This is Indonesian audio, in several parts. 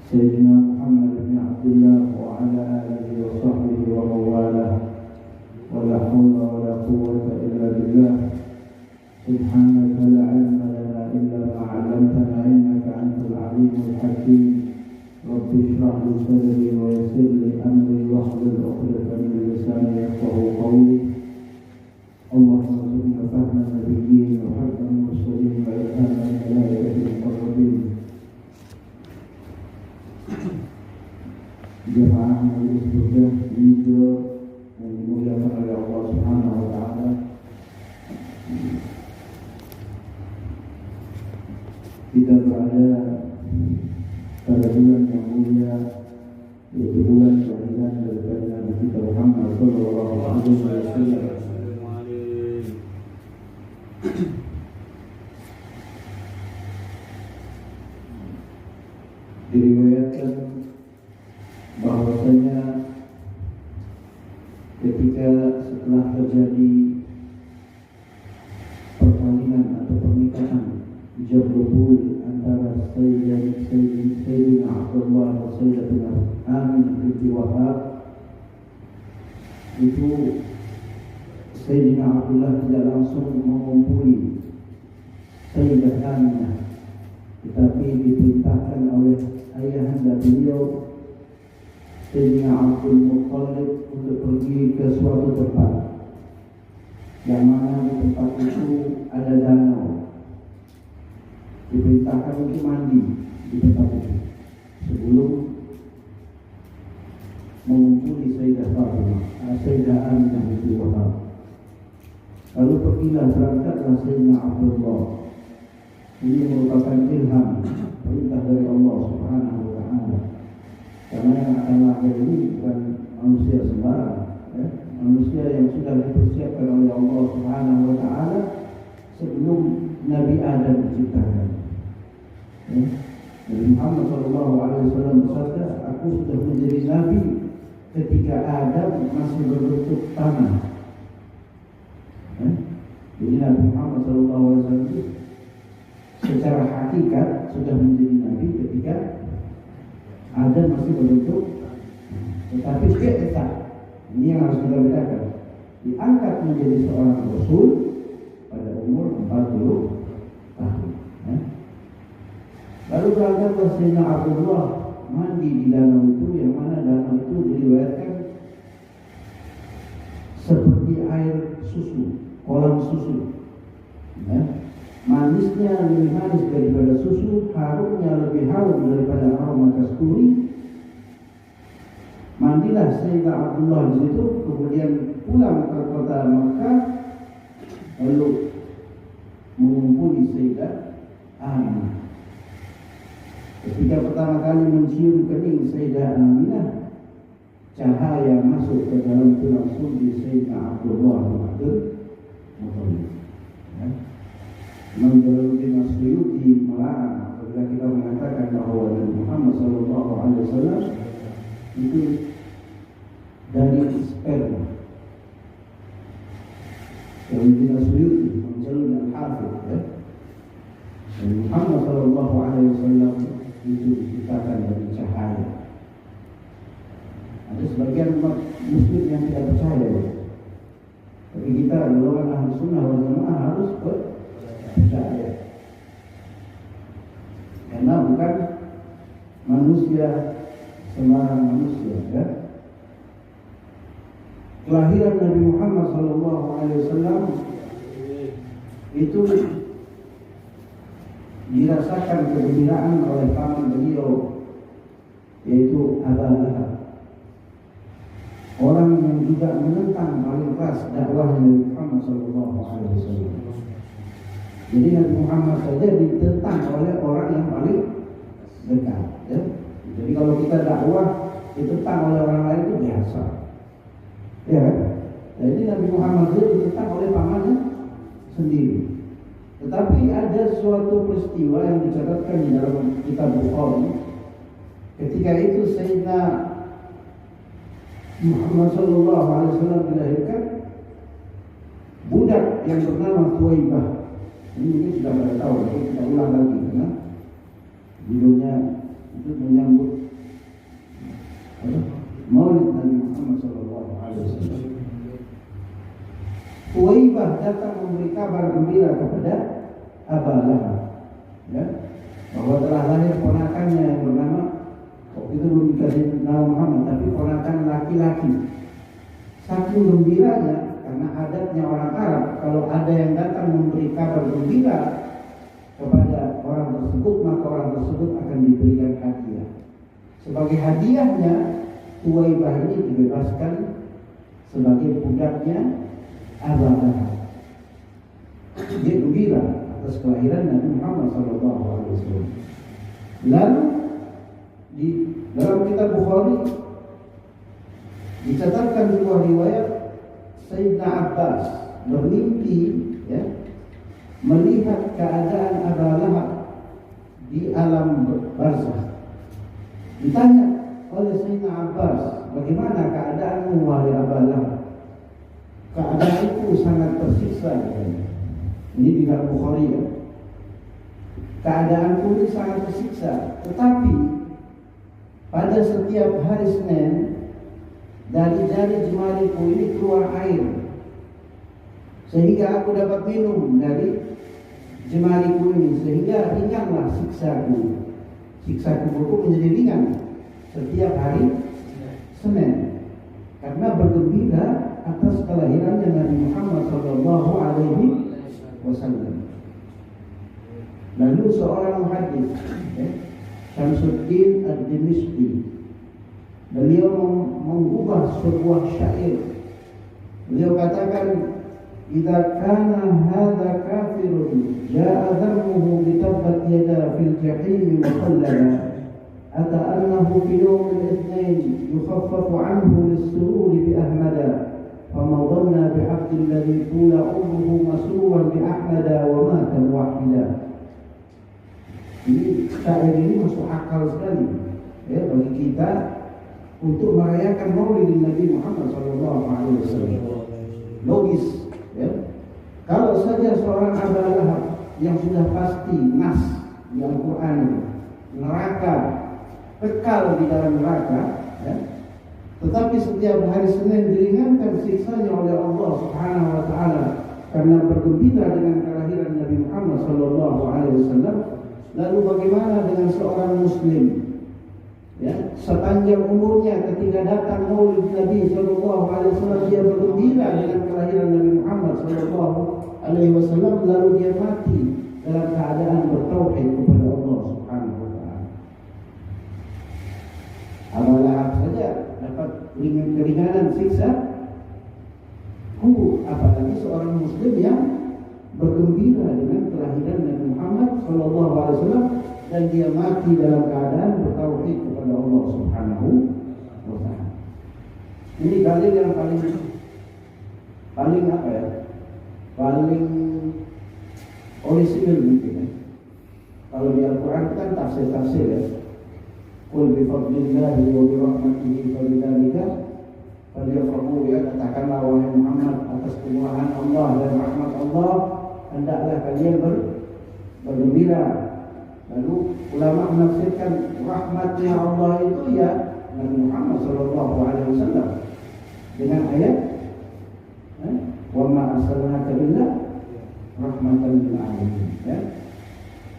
سيدنا محمد بن عبد الله وعلى آله وصحبه ومن والاه ولا حول ولا قوة إلا بالله سبحانك لا علم لنا إلا ما علمتنا إنك أنت العليم الحكيم رب اشرح لي صدري ويسر لي أمري واحلل عقدة من لساني يفقهوا قولي اللهم ارزقنا فهم النبيين وحفظ المرسلين وإلهام الملائكة المقربين. Jemaah majelis surga juga yang dimuliakan oleh Allah Subhanahu wa taala. Kita berada pada bulan yang mulia, yaitu bulan kelahiran daripada Nabi kita Muhammad sallallahu alaihi wasallam. Diriwayatkan bahwasanya ketika setelah terjadi perkawinan atau pernikahan Jabul antara Sayyidina Abdullah dan Sayyidatina Aminah binti Wahab, itu Sayyidina Abdullah tidak langsung mengumpuli Sayyidah Aminah, tetapi diperintahkan oleh ayahanda beliau Sayyidina Abdul Muttalib untuk pergi ke suatu tempat yang mana di tempat itu ada danau. Diperintahkan untuk mandi di tempat itu sebelum mengumpuli Sayyidah Fatimah, Sayyidah Aminah binti Wahab. Lalu pergilah berangkatlah Sayyidina Abdullah. Ini merupakan ilham, perintah dari Allah Subhanahu wa taala. Karena yang akan lahir ini bukan manusia sembarang, manusia yang sudah dipersiapkan oleh Allah Subhanahu wa taala sebelum Nabi Adam diciptakan. Nabi Muhammad sallallahu alaihi wasallam bersabda, "Aku sudah menjadi nabi ketika Adam masih berbentuk tanah." Jadi Nabi Muhammad sallallahu alaihi wasallam secara hakikat sudah menjadi nabi ketika Adam masih berbentuk, tetapi ketika ini yang harus kita bedakan, diangkat menjadi seorang rasul pada umur 40 tahun. Lalu berangkatlah Sayyidina Abdullah mandi di danau itu, yang mana danau itu diriwayatkan seperti air susu, kolam susu. Manisnya lebih manis daripada susu, harumnya lebih harum daripada aroma kasturi. Mandilah Sayyidina Abdullah di situ, kemudian pulang ke kota Makkah, lalu mengumpuli Sayyidah Aminah. Ketika pertama kali mencium kening Sayyidah Aminah, cahaya masuk ke dalam tulang sulbi Sayyidina Abdullah bin Abdul Muttalib. Imam Jalaluddin As-Suyuti melarang apabila kita mengatakan bahwa Nabi Muhammad sallallahu alaihi wasallam itu dari sperma. Jalaluddin As-Suyuti, Imam Jalaluddin Al-Hafidh, Nabi Muhammad sallallahu alaihi wasallam itu diciptakan dari cahaya. Ada sebagian umat muslim yang tidak percaya, tapi kita golongan ahli sunnah wal jamaah harus percaya, karena bukan manusia sembarang manusia, ya. Kelahiran Nabi Muhammad sallallahu alaihi wasallam itu dirasakan kegembiraan oleh paman beliau, yaitu Abu Lahab, orang yang juga menentang paling keras dakwah Nabi Muhammad sallallahu alaihi wasallam. Jadi Nabi Muhammad saja ditentang oleh orang yang paling dekat, ya. Jadi kalau kita dakwah ditentang oleh orang lain itu biasa, ya kan? Jadi Nabi Muhammad saja ditentang oleh pamannya sendiri. Tetapi ada suatu peristiwa yang dicatatkan di dalam kitab Bukhari. Ketika itu Sayyidina Muhammad sallallahu alaihi wasallam dilahirkan, budak yang bernama Thuwaibah. Ini mungkin sudah pada tahu, tapi kita ulang lagi karena judulnya itu menyambut Rasulullah datang memberi kabar gembira kepada Abu Lahab, ya, bahwa telah lahir ponakannya yang bernama, waktu itu belum dikasih nama Muhammad, tapi ponakan laki-laki. Saking gembiranya, karena adatnya orang Arab, kalau ada yang datang memberi kabar gembira kepada orang tersebut, maka orang tersebut akan diberikan hadiah. Sebagai hadiahnya, Thuwaibah ini dibebaskan sebagai budaknya Abu Lahab. Dia gembira atas kelahiran Nabi Muhammad SAW. Lalu di dalam kitab Bukhari dicatatkan sebuah riwayat Sayyidina Abbas bermimpi, ya, melihat keadaan Abu Lahab di alam barzakh. Ditanya oleh Sayyidina Abbas, bagaimana keadaanmu wahai Abu Lahab? Keadaanku sangat tersiksa. Ini di dalam Bukhari, ya. Keadaanku ini sangat tersiksa, tetapi pada setiap hari Senin dari jari jemariku ini keluar air, sehingga aku dapat minum dari jemariku ini, sehingga ringanlah siksaku. Siksa kuburku menjadi ringan setiap hari Senin, karena bergembira atas kelahirannya Nabi Muhammad SAW. Lalu seorang muhaddits, ya, Syamsuddin Ad-Dimishqi, beliau mengubah sebuah syair. Beliau katakan, "Idza kana hadza kafirun jaa dhammuhu bi tabbat yada fil jahim mukhallada ata annahu fi yawm al-ithnain yukhaffafu anhu lis-surur bi ahmada fama dhanna bi 'abdin alladhi tula umruhu masruran bi ahmada wa mata muwahhida." Ini syair ini masuk akal sekali, ya, bagi kita untuk merayakan Maulid Nabi Muhammad SAW. Logis, ya. Kalau saja seorang Abu Lahab yang sudah pasti nas di Al-Quran, neraka, kekal di dalam neraka, ya, tetapi setiap hari Senin diringankan siksanya oleh Allah Subhanahu wa Ta'ala karena bergembira dengan kelahiran Nabi Muhammad SAW. Lalu bagaimana dengan seorang Muslim, ya, sepanjang umurnya ketika datang Maulid Nabi SAW dia bergembira dengan kelahiran Nabi Muhammad SAW, lalu dia mati dalam keadaan bertauhid kepada Allah Subhanahu wa Ta'ala. Abu Lahab saja dapat keringanan siksa kubur, apalagi seorang Muslim yang bergembira dengan kelahiran Nabi Muhammad SAW dan dia mati dalam keadaan bertauhid kepada Allah Subhanahu wa Ta'ala. Ini dalil yang paling apa ya? Paling orisinal mungkin, ya. Kalau di Al-Quran kan tafsir-tafsir, ya. Qul bi fadlillahi wa bi rahmatihi fa bidzalika falyafrahu, ya, katakanlah wahai Muhammad, atas kemurahan Allah dan rahmat Allah hendaklah kalian bergembira. Lalu ulama menafsirkan rahmatnya Allah itu, ya, Nabi Muhammad SAW dengan ayat wa ma arsalnaka illa rahmatan lil alamin, ya.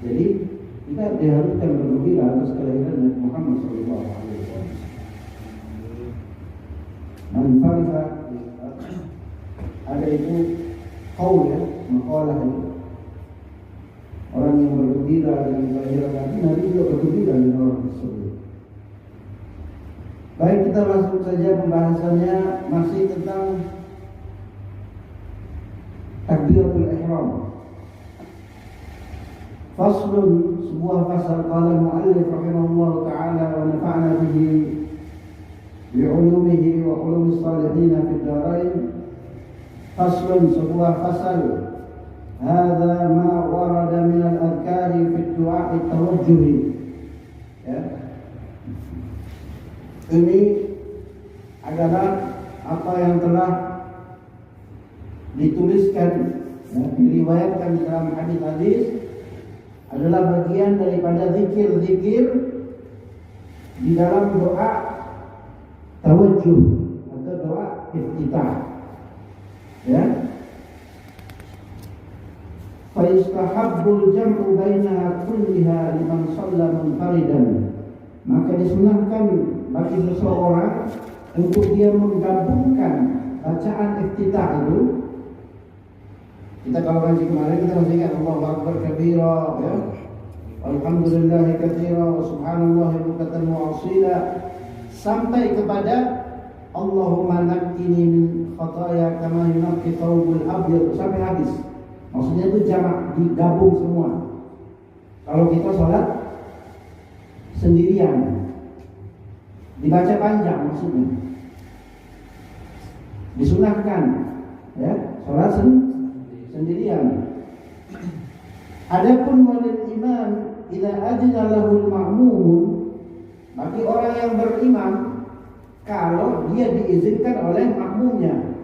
Jadi kita diharuskan bergembira atas kelahiran Nabi Muhammad SAW. Man fariha, ada itu qaul, ya, maqalah itu. Orang yang bergembira dengan kelahiran Nabi juga bergembira dengan orang tersebut. Baik, kita masuk saja pembahasannya, masih tentang takbiratul ihram. Faslun, sebuah fasal, qala al-mu'allif rahimahullah ta'ala wa nafa'na bihi bi'ulumihi wa ulumis salihin fid darain. Faslun, sebuah fasal, hadza ma warada min al-adhkari fi du'a at-tawajjuh, ya. Ini adalah apa yang telah dituliskan, ya, diriwayatkan dalam hadis-hadis, adalah bagian daripada zikir-zikir di dalam doa tawajjuh atau doa iftitah, ya. Faistahabbul jam'u bainaha kulliha liman shalla munfaridan. Maka disunahkan bagi seseorang untuk dia menggabungkan bacaan iftitah itu. Kita kalau ngaji kemarin kita masih ingat Allahu Akbar kabira, ya. Alhamdulillah katsira wa subhanallahi bukratan wa asila sampai kepada Allahumma naqqini min khataaya kama yunqqa thawbul abyad sampai habis. Maksudnya itu jamak, digabung semua. Kalau kita sholat sendirian dibaca panjang maksudnya. Disunahkan ya, sholat sendirian. Adapun walil imam idza adina lahul ma'mum, bagi orang yang berimam kalau dia diizinkan oleh makmumnya.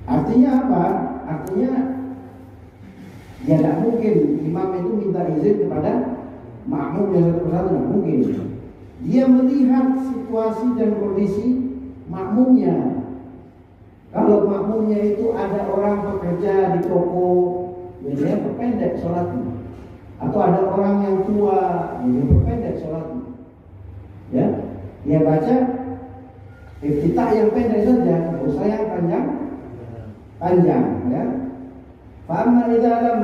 Artinya apa? Artinya ya tidak mungkin imam itu minta izin kepada makmum yang satu persatu, tidak mungkin. Dia melihat situasi dan kondisi makmumnya. Kalau makmumnya itu ada orang bekerja di toko, ya dia perpendek sholatnya. Atau ada orang yang tua, ya dia perpendek sholatnya. Ya, dia baca iftitah yang pendek saja, tidak usah yang panjang, ya. Fa amma idza lam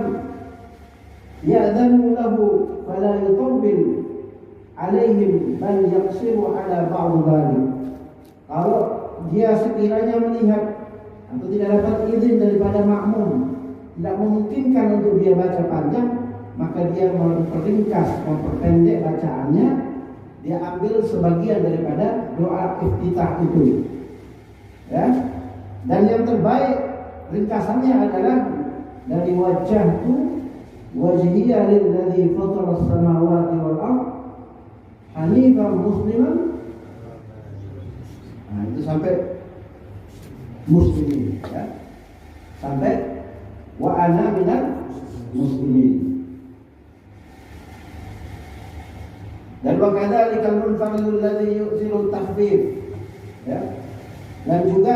ya'dhanu lahu fala yutawbil alaihim bal yaqsiru ala ba'd dhalik. Kalau dia sekiranya melihat atau tidak dapat izin daripada makmum, tidak memungkinkan untuk dia baca panjang, maka dia memperringkas, memperpendek bacaannya. Dia ambil sebagian daripada doa iftitah itu, ya. Dan yang terbaik ringkasannya adalah dari wajjahtu wajhiya lilladzi fatara as-samawati wal ardh hanifan musliman. Nah, itu sampai muslimin, ya. Sampai wa ana minal muslimin. Dan wa kadzalika al-munfaridul ladzi yu'thiru at-takhfif, ya. Dan juga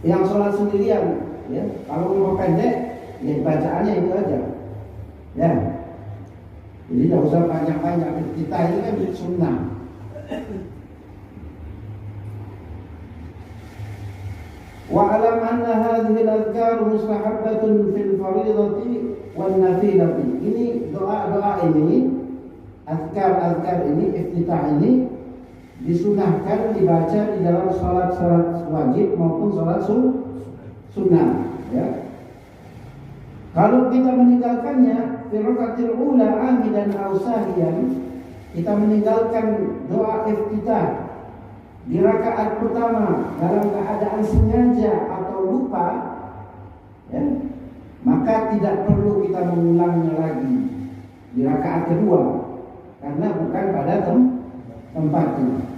yang sholat sendirian, ya, kalau mau pendek, ya bacaannya itu aja, ya. Jadi tidak usah panjang-panjang. Kita ini kan sunnah. Wa alam anna hadhihi al-adhkar mustahabbatun fil fardhati wan nafilati. Ini doa-doa ini, azkar ini, iftitah ini disunahkan dibaca di dalam salat-salat wajib maupun salat sunnah, ya. Kalau kita meninggalkannya fi rakaatil ula amidan aw sahiyan, kita meninggalkan doa iftitah di rakaat pertama dalam keadaan sengaja atau lupa, ya, maka tidak perlu kita mengulangnya lagi di rakaat kedua karena bukan pada tempatnya.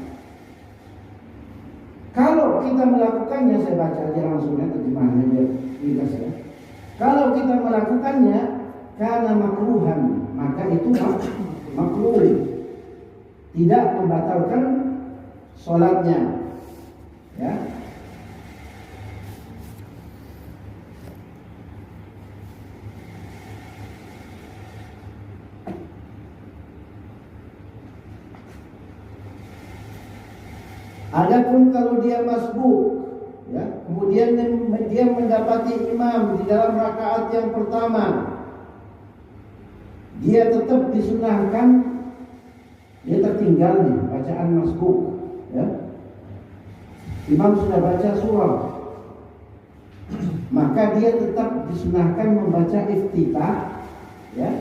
Kalau kita melakukannya, saya baca aja langsung ya terjemahannya biar ringkas ya. Kalau kita melakukannya karena makruhan, maka itu makruh, tidak membatalkan sholatnya, ya. Adapun kalau dia masbuk, ya, kemudian dia mendapati imam di dalam rakaat yang pertama, dia tetap disunahkan, dia tertinggal nih bacaan masbuk, ya. Imam sudah baca surah, maka dia tetap disunahkan membaca iftitah, ya.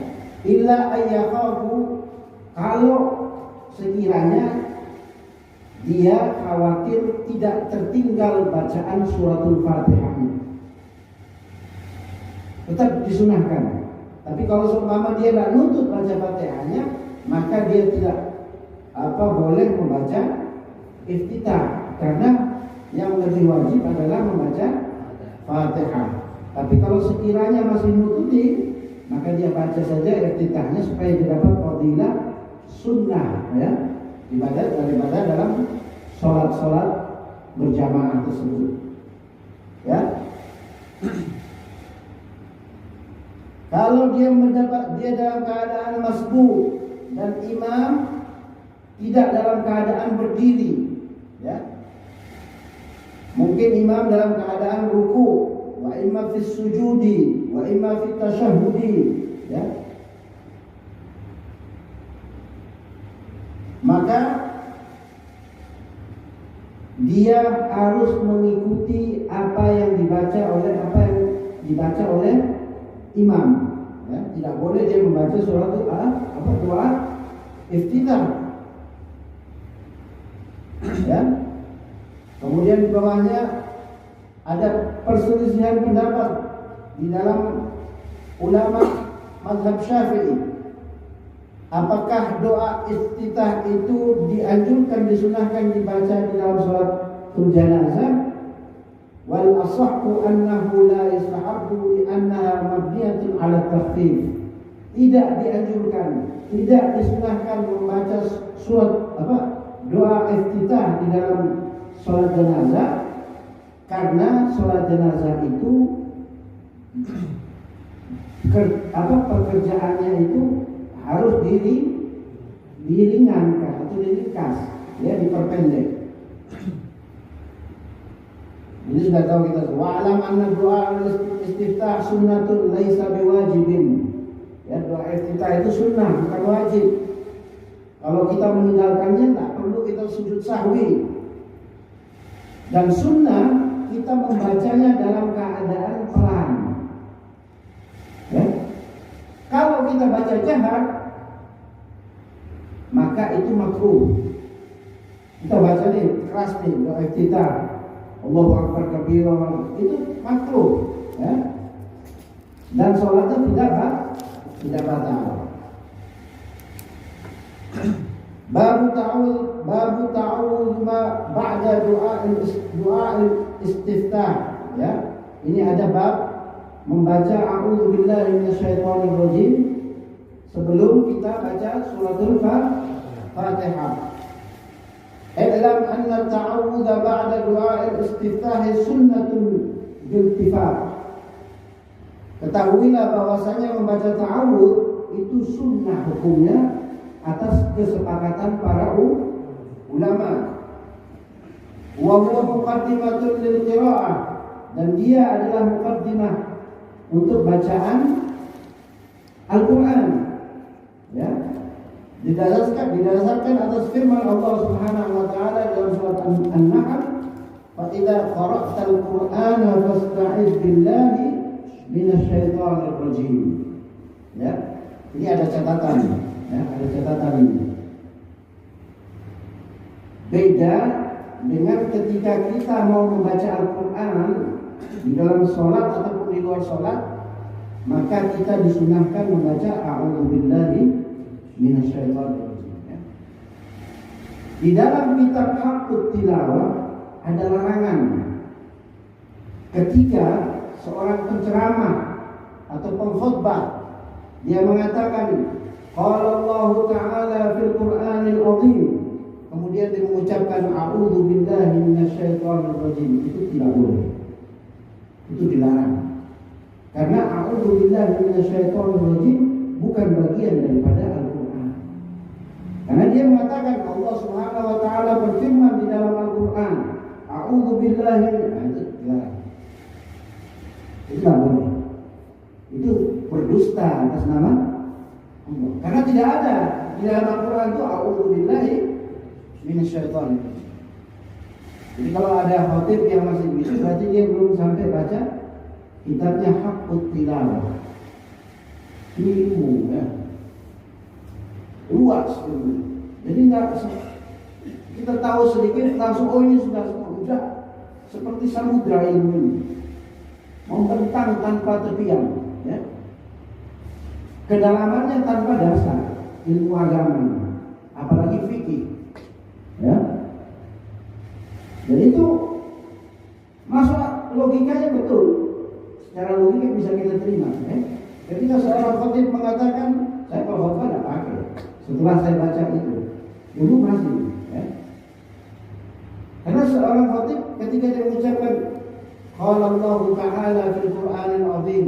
Illa ayyakhafu, kalau sekiranya dia khawatir tidak tertinggal bacaan suratul Fatihah, tetap disunahkan. Tapi kalau seumpama dia tidak nuntut baca Fatihahnya, maka dia tidak boleh membaca iftitah, karena yang lebih wajib adalah membaca Fatihah. Tapi kalau sekiranya masih nututi, maka dia baca saja iftitahnya supaya dia dapat fadilah sunnah, ya, ibadah dalam sholat berjamaah tersebut. Ya. Kalau dia dalam keadaan masbuk dan imam tidak dalam keadaan berdiri, ya. Mungkin imam dalam keadaan ruku, wa imma fi sujudi, wa imma fi tasyahudi, ya. Maka dia harus mengikuti apa yang dibaca oleh imam, ya. Tidak boleh dia membaca surat doa iftitah, ya. Kemudian di bawahnya ada perselisihan pendapat di dalam ulama mazhab Syafi'i. Apakah doa iftitah itu dianjurkan, disunahkan dibaca di dalam salat janazah? Wal asahhu annahu la yustahabbu li'annaha mabniyatun 'ala takhfif. Tidak dianjurkan, tidak disunahkan membaca doa iftitah di dalam salat jenazah, karena salat jenazah itu pekerjaannya itu harus diringankan atau diringkas, ya, diperpendek. Ini sudah tahu kita. Wa alam anna doa istiftah sunnatun laisa biwajibin. Ya, doa istiftah itu sunnah, bukan wajib. Kalau kita meninggalkannya tak perlu kita sujud sahwi. Dan sunnah kita membacanya dalam keadaan pelan. Ya. Kalau kita baca jahar, maka itu makruh. Kita baca nih keras nih doa iftitah, Allahu Akbar kabira, itu makruh, ya. Dan sholatnya tidak batal. Babu ta'awudz ma ba'da doa istiftah, ya. Ini ada bab membaca a'udzu billahi minasyaitonir rajim sebelum kita baca suratul Fatihah. I'lam anna ta'awudz ba'da du'a istiftah sunnatun bil-ittifaq. Ketahuilah bahwasanya membaca ta'awudz itu sunnah hukumnya atas kesepakatan para ulama. Wa huwa muqaddimatun lil qira'ah, dan dia adalah muqaddimah untuk bacaan Al-Quran, ya. Didasarkan atas firman Allah Subhanahu wa taala dalam surat An-Nahl, "Fa idza qara'tal Qur'ana fasta'iz billahi minasyaitonir rajim." Ya. Ini ada catatan, ya, ada catatan ini. Beda dengan ketika kita mau membaca Al-Quran di dalam sholat ataupun di luar sholat, maka kita disunahkan membaca a'udzubillahi minasyaitonir rajim, ya. Di dalam kitab Haqqut Tilawah ada larangan ketika seorang penceramah atau pengkhotbah dia mengatakan qala Allah Ta'ala fil Qur'anil Azim, kemudian dia mengucapkan a'udzubillahi minasyaitonir rajim, itu tidak boleh. Itu dilarang. Karena a'udzubillahi minasyaitonir rajim bukan bagian daripada Al-Qur'an. Karena dia mengatakan Allah Subhanahu wa taala berfirman di dalam Al-Qur'an, a'udzubillahi, itu dilarang. Itu tidak boleh. Itu berdusta atas nama Allah. Karena tidak ada di dalam Al-Qur'an itu a'udzubillahi minasyaitonir rajim. Jadi kalau ada khatib yang masih begitu, berarti dia belum sampai baca kitabnya Haqqut Tilawah. Ilmu, ya. Luas ilmu. Jadi kita tahu sedikit langsung ini sudah seperti samudra ilmu ini, membentang tanpa tepian, ya. Kedalamannya tanpa dasar ilmu agama, apalagi fikih, ya. Dan itu masuk logikanya betul, secara logika bisa kita terima, ya. Ketika seorang khatib mengatakan, saya kalau khutbah tidak pakai, setelah saya baca itu, dulu masih, ya. Karena seorang khatib ketika dia mengucapkan qala Allah Ta'ala fil Qur'anil Azim,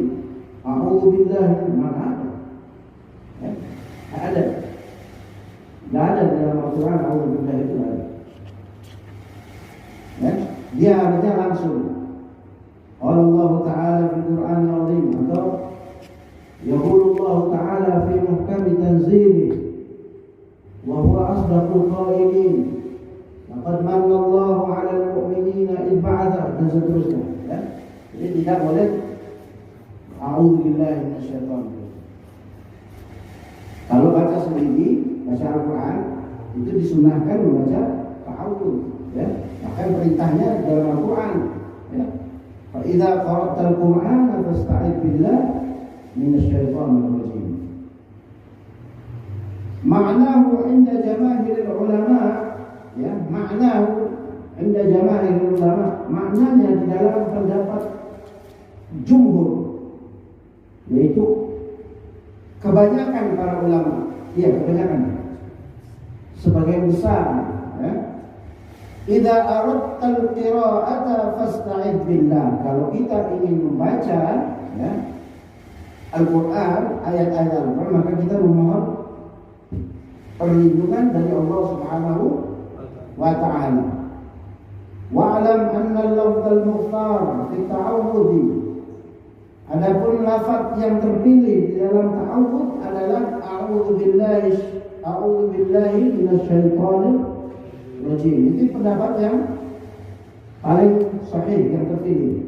a'udzu billahi mana ada? Ya, ada. Tidak ada dalam Al-Quran a'udzu billahi itu ada. Ya, dia harusnya langsung. Qala Allah Ta'ala fil Qur'anil Azim, atau yaqulu Allah Ta'ala fi muhkami tanzilih wa huwa asdaqul qailin. Laqad manna Allahu 'alal mu'minina idh ba'atha, dan seterusnya. Ya. Jadi tidak boleh a'udzu billahi minasyaitonir rajim. Kalau baca sendiri, baca Al-Quran itu disunahkan membaca ta'awudz, ya. Bahkan perintahnya dalam Al-Quran, ya. Fa idza qara'tal Qur'ana fasta'idz billah minasyaitonir rajim. Ma'nahu 'inda jamaahiril ulama, ya, ma'nahu 'inda jamaahiril ulama, maknanya di dalam pendapat jumhur, yaitu kebanyakan para ulama, iya kebanyakan, sebagian besar, ya. Idza aradtal qira'ata fasta'idz billah. Kalau kita ingin membaca, ya, Al-Quran, ayat-ayat Al-Quran, maka kita memohon perlindungan dari Allah Subhanahu wa Ta'ala. Wa'lam anna al-lafzal mukhtar fi ta'awudhi. Adapun lafaz yang terpilih di dalam ta'awudz adalah a'udzu billahi minasyaitonir rajim. Itu pendapat yang paling sahih, yang terpilih.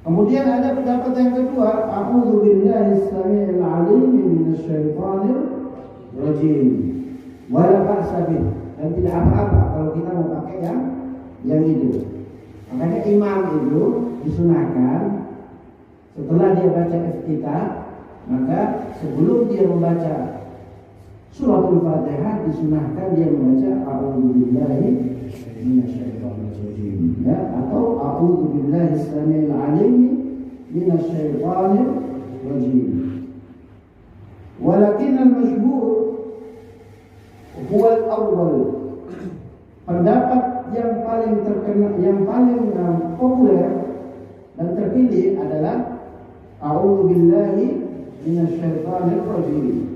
Kemudian ada pendapat yang kedua, a'udzu billahi as-sami'il 'alim minasyaitonir rajim. Wala ba'sa bih. Dan tidak apa-apa kalau kita mau pakai yang itu. Makanya imam itu disunahkan setelah dia baca iftitah, maka sebelum dia membaca suratul Fatihah disunahkan dia membaca a'udzu billahi minasyaitonir rajim, ya, atau a'udzu billahi as-sami'il 'alim minasyaitonir rajim. Walakin al-mashhur huwa al-awwal. Pendapat yang paling terkenal, yang paling populer dan terpilih adalah a'udzu billahi minasyaitonir rajim.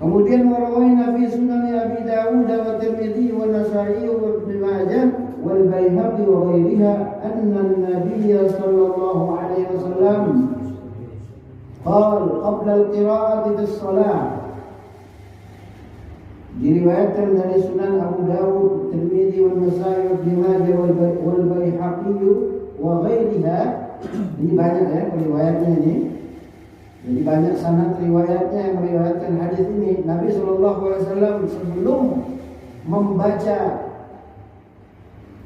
Kemudian warawaina fi sunan Abi Dawud wa Tirmidzi wa Nasa'i wa Ibnu Majah wal Baihaqi wa ghairiha anna an-nabiy sallallahu alaihi wasallam qala qabla al-qira'ati fi shalah. Diriwayatkan dari Sunan Abu Dawud, Tirmidzi wa Nasa'i wa Ibnu Majah wal Baihaqi wa ghairiha. Ini banyak ya riwayatnya ini. Jadi banyak sanad riwayatnya yang meriwayatkan hadis ini. Nabi SAW sebelum membaca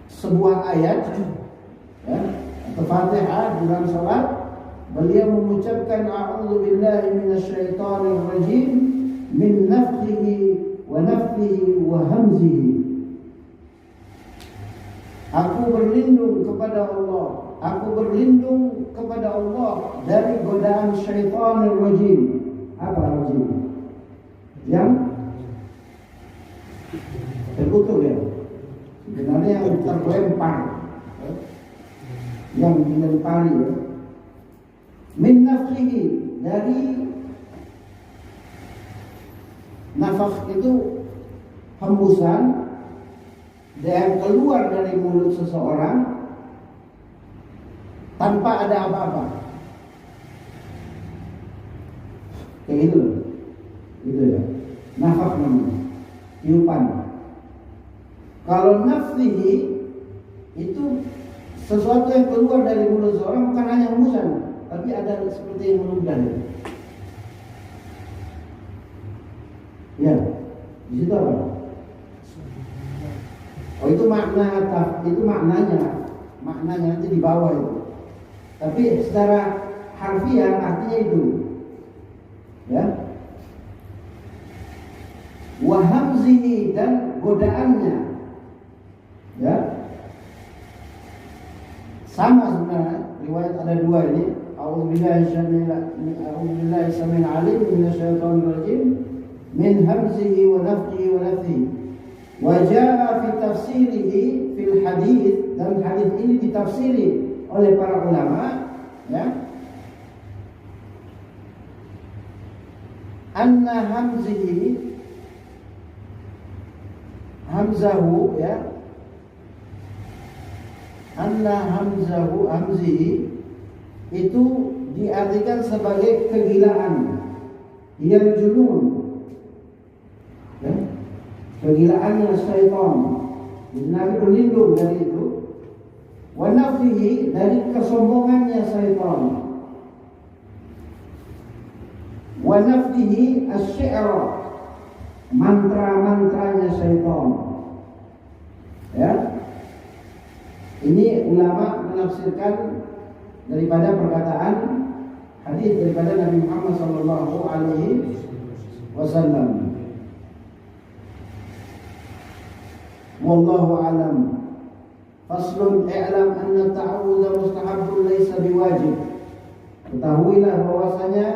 sebuah ayat, ya, atau Fatihah dalam salat, beliau mengucapkan a'udzu billahi minasyaitonir rajim min nafthihi wa nafthihi wa hamzihi. Aku berlindung kepada Allah. Aku berlindung kepada Allah dari godaan syaitanir rajim. Apa rajim? Yang terkutuk, ya. Sebenarnya yang terlempar, yang dilempari, ya. Min nafsihi, dari nafas itu hembusan yang keluar dari mulut seseorang tanpa ada apa-apa. Kayak gitu ya. Nafas namanya, tiupan. Kalau nafsihi itu sesuatu yang keluar dari mulut seorang, bukan hanya hembusan, tapi ada seperti yang meludah. Ya, di situ apa? Oh, itu maknanya nanti di bawah itu. Tapi secara harfiah artinya itu, ya. Wa hamzihi, dan godaannya, ya. Sama sebenarnya, riwayat ada dua ini. A'udzubillahi samil alim minasyaitonir rajim min hamzihi wa nafthihi wa nafthihi. Wa jaa fi tafsirihi fil hadits, dan hadis ini ditafsiri oleh para ulama, ya. Anna hamzahu, ya. Anna hamzihi itu diartikan sebagai kegilaan, yang junun, ya. Kegilaannya syaitan. Nabi berlindung dari itu. Wa nafsihi, dari kesombongannya syaitan. Wa nafsihi asy-syi'ra, mantra-mantranya syaitan. Ya. Ini ulama menafsirkan daripada perkataan hadis daripada Nabi Muhammad sallallahu alaihi wasallam. Wallahu a'lam. Faslun i'lam anna ta'awudha mustahabun laysa biwajib. Ketahuilah bahwasanya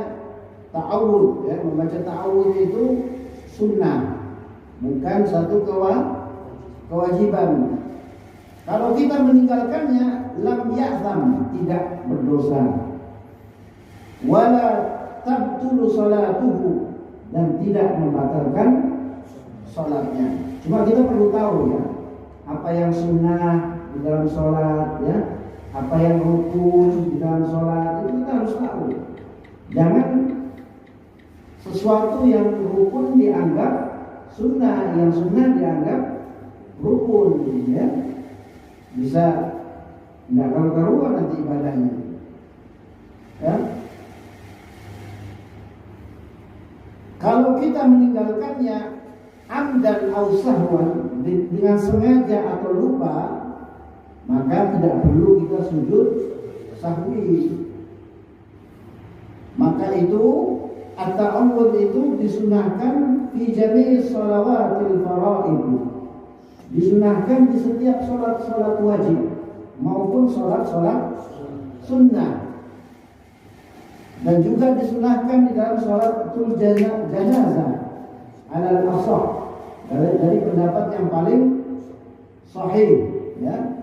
ta'awudh, ya, membaca ta'awudh itu sunnah, bukan satu kewajiban. Kalau kita meninggalkannya, lam ya'zam, tidak berdosa. Wala tabtulu salatuhu, dan tidak membatalkan salatnya. Cuma kita perlu tahu, ya, apa yang sunnah di dalam salat, ya, apa yang rukun di dalam salat, itu kita harus tahu. Jangan sesuatu yang rukun dianggap sunnah, yang sunnah dianggap rukun, ya. Bisa tidak karu-karuan nanti ibadahnya, ya. Kalau kita meninggalkannya amdan au sahwan, dengan sengaja atau lupa, maka tidak perlu kita sujud sahwi. Maka itu at-ta'awudz itu disunahkan fi jami' shalawatil faraid. Disunahkan di setiap sholat wajib maupun sholat sunnah, dan juga disunahkan di dalam sholatul janazah alal ashah, dari pendapat yang paling sahih, ya.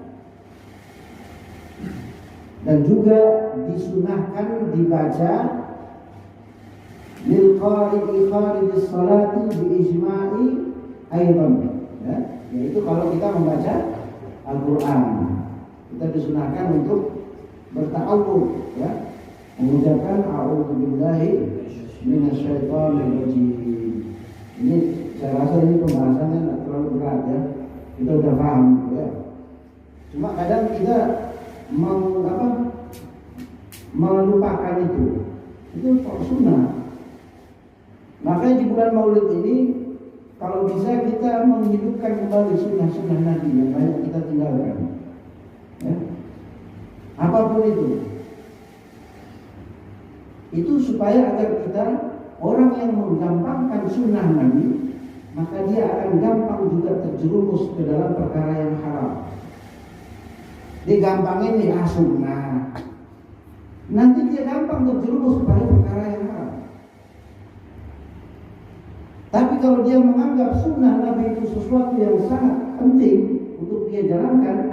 Dan juga disunahkan dibaca lil qari'i kharijis salati bi ijma'i aidan, ya. Yaitu kalau kita membaca Al-Quran, kita disunahkan untuk berta'awudz, ya, mengucapkan a'udzubillahi minasyaitonir rajim. Ini saya rasa ini pembahasannya tidak terlalu berat, ya, kita udah paham, ya. Cuma kadang kita melupakan itu sunnah. Makanya di bulan Maulid ini, kalau bisa kita menghidupkan kembali sunnah-sunnah Nabi yang banyak kita tinggalkan, ya. Apapun itu supaya agar kita, orang yang menggampangkan sunnah Nabi, maka dia akan gampang juga terjerumus ke dalam perkara yang haram. Digampangin nih sunnah, nanti dia gampang terjerumus pada perkara yang haram. Tapi kalau dia menganggap sunnah Nabi itu sesuatu yang sangat penting untuk dia jalankan,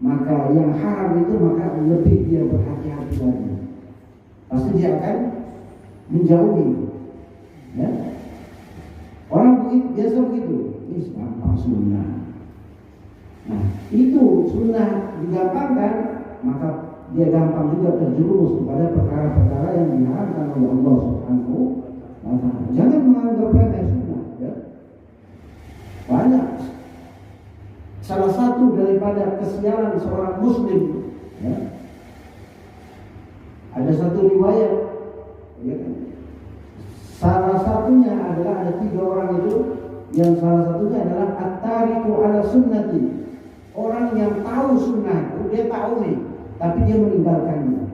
maka yang haram itu maka lebih dia berhati-hati lagi. Pasti dia akan menjauhi, ya. Orang biasa begitu, ini gampang sunnah. Nah, itu sunnah digampangkan, maka dia gampang juga terjerumus kepada perkara-perkara yang diharamkan oleh Allah Subhanahu. Jangan menganggap remeh sunnah, ya. Banyak. Salah satu daripada kesialan seorang muslim, ya, ada satu riwayat, ya, salah satunya adalah ada 3 orang itu, yang salah satunya adalah at-tariku ala sunnati, orang yang tahu sunnah, dia tahu nih, tapi dia meninggalkannya.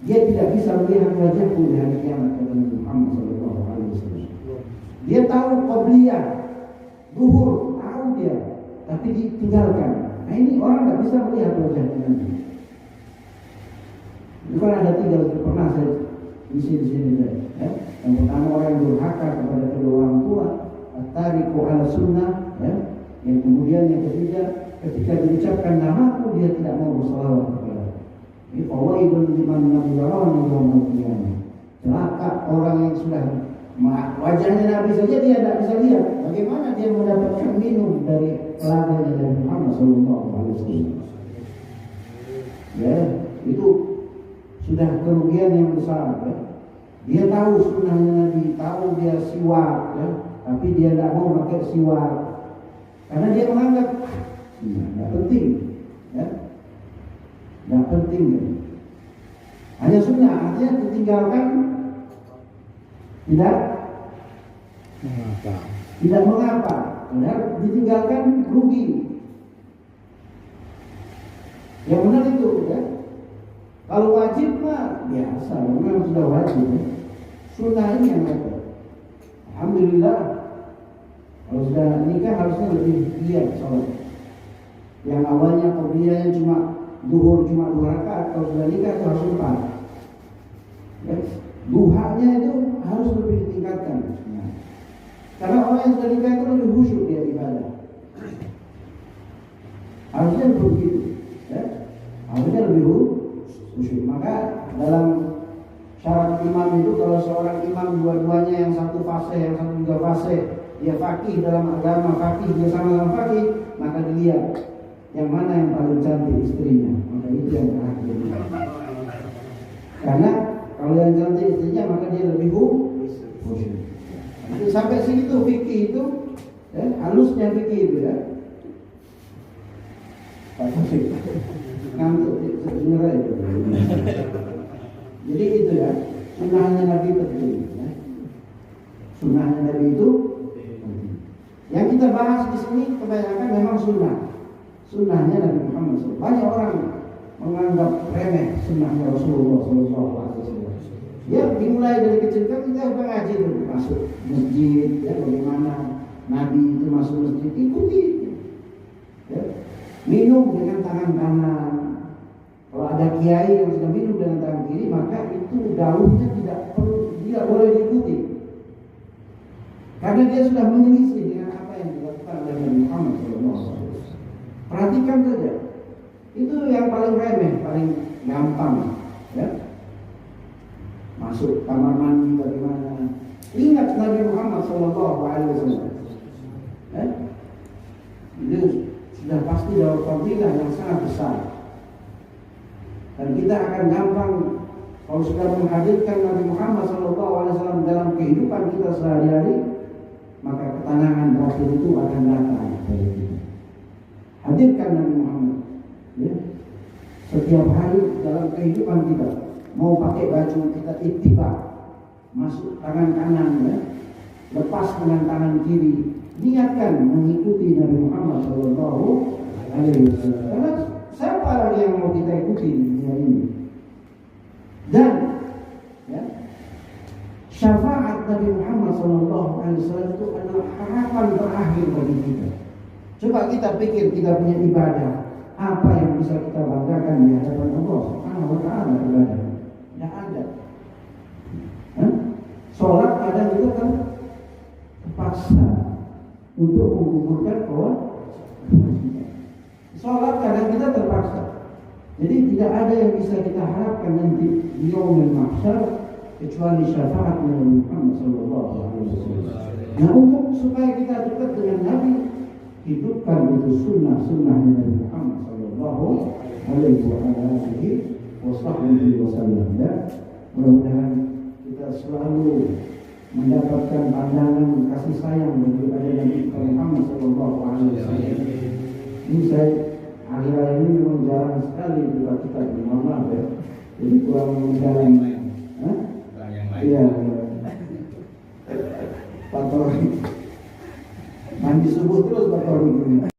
Dia tidak bisa melihat wajahku di hari kiamat, kata Nabi Muhammad SAW. Dia tahu qabliyah, zuhur, tahu dia, tapi ditinggalkan. Nah, ini orang tidak bisa melihat wajahnya nanti. Itu kan ada 3, pernah saya di sini, ya. Yang pertama orang yang durhaka kepada kedua orang tua, at-tariku ala sunnah, ya. Yang kemudian yang ketiga ketika diucapkan namaku dia tidak mau bersalawat kepada. Ini fawaidun liman lam yarawni yaumil qiyamah. Celaka orang yang sudah wajahnya Nabi saja dia tidak bisa lihat. Bagaimana dia mendapatkan minum dari telaganya Nabi Muhammad SAW? Ya, itu sudah kerugian yang besar. Ya. Dia tahu sunnahnya Nabi, tahu dia siwak, ya, tapi dia tidak mau pakai siwak karena dia menganggap tidak penting, ya, tidak penting. Ya. Hanya sunnah, artinya ditinggalkan tidak mengapa, padahal ditinggalkan rugi. Yang benar itu, ya. Kalau wajib mah biasa, memang sudah wajib. Ya. Sunnah ini yang ada. Alhamdulillah. Kalau sudah nikah harusnya lebih giat sholat. Yang awalnya qobliyahnya cuma duhur cuma 2 rakaat, kalau sudah nikah itu harus 4. Ya. Duhanya itu harus lebih ditingkatkan. Nah. Karena orang yang sudah nikah itu lebih khusyuk dia ibadah. Harusnya begitu. Ya. Harusnya lebih khusyuk. Maka dalam syarat imam itu kalau seorang imam dua-duanya yang satu fase, yang satu juga fase, dia faqih dalam agama, faqih dia sama dalam faqih, maka dilihat yang mana yang paling cantik istrinya, maka itu yang terakhir. Karena kalau yang cantik istrinya maka dia lebih khusyuk. Sampai situ fikih itu, ya, halusnya fikih itu ya. Pak Taufik ngantuk sebenarnya itu. Jadi itu ya, sunnahnya Nabi penting. Ya. Sunnahnya Nabi itu penting. Yang kita bahas di sini kebanyakan memang sunnah. Sunnahnya Nabi Muhammad SAW. Banyak orang menganggap remeh sunnahnya Rasulullah SAW. Ya, dimulai dari kecil kan kita udah ngaji tuh, masuk masjid, ya bagaimana Nabi itu masuk masjid, ikuti. Ya. Minum dengan tangan kanan. Kalau ada kiai yang sudah minum dengan tangan kiri, maka itu dawuhnya tidak boleh diikuti. Karena dia sudah menyelisih dengan apa yang dilakukan oleh Nabi Muhammad SAW. Perhatikan saja. Itu yang paling remeh, paling gampang, ya. Masuk kamar mandi bagaimana? Ingat Nabi Muhammad SAW. Ya. Itu sudah pasti dalam fadilah yang sangat besar. Dan kita akan gampang kalau sudah menghadirkan Nabi Muhammad SAW dalam kehidupan kita sehari-hari, maka ketenangan batin itu akan datang dari kita. Hadirkan Nabi Muhammad, ya. Setiap hari dalam kehidupan kita, mau pakai baju kita ittiba, masuk tangan kanan, ya. Lepas dengan tangan kiri, niatkan mengikuti Nabi Muhammad SAW. Karena siapa lagi yang mau kita ikuti di dunia ini? Dan ya, syafaat Nabi Muhammad SAW itu adalah harapan terakhir bagi kita. Coba kita pikir kita punya ibadah, apa yang bisa kita banggakan di hadapan Allah Subhanahu wa Ta'ala ibadah? Tidak ada. Sholat kadang itu kan terpaksa untuk menggugurkan kewajiban. Sholat kadang kita terpaksa. Jadi tidak ada yang bisa kita harapkan nanti di yaumil mahsyar kecuali syafaat Nabi Muhammad SAW. Nah, untuk supaya kita dekat dengan Nabi, hidupkan itu sunnah Nabi Muhammad SAW. Ya, mudah-mudahan kita selalu mendapatkan pandangan kasih sayang daripada Nabi Muhammad SAW. Ini saya akhir-akhir ini memang jarang sekali buka kitab di maaf ya. Jadi kurang mendalam. Iya. Pator. Mandi subuh terus pator.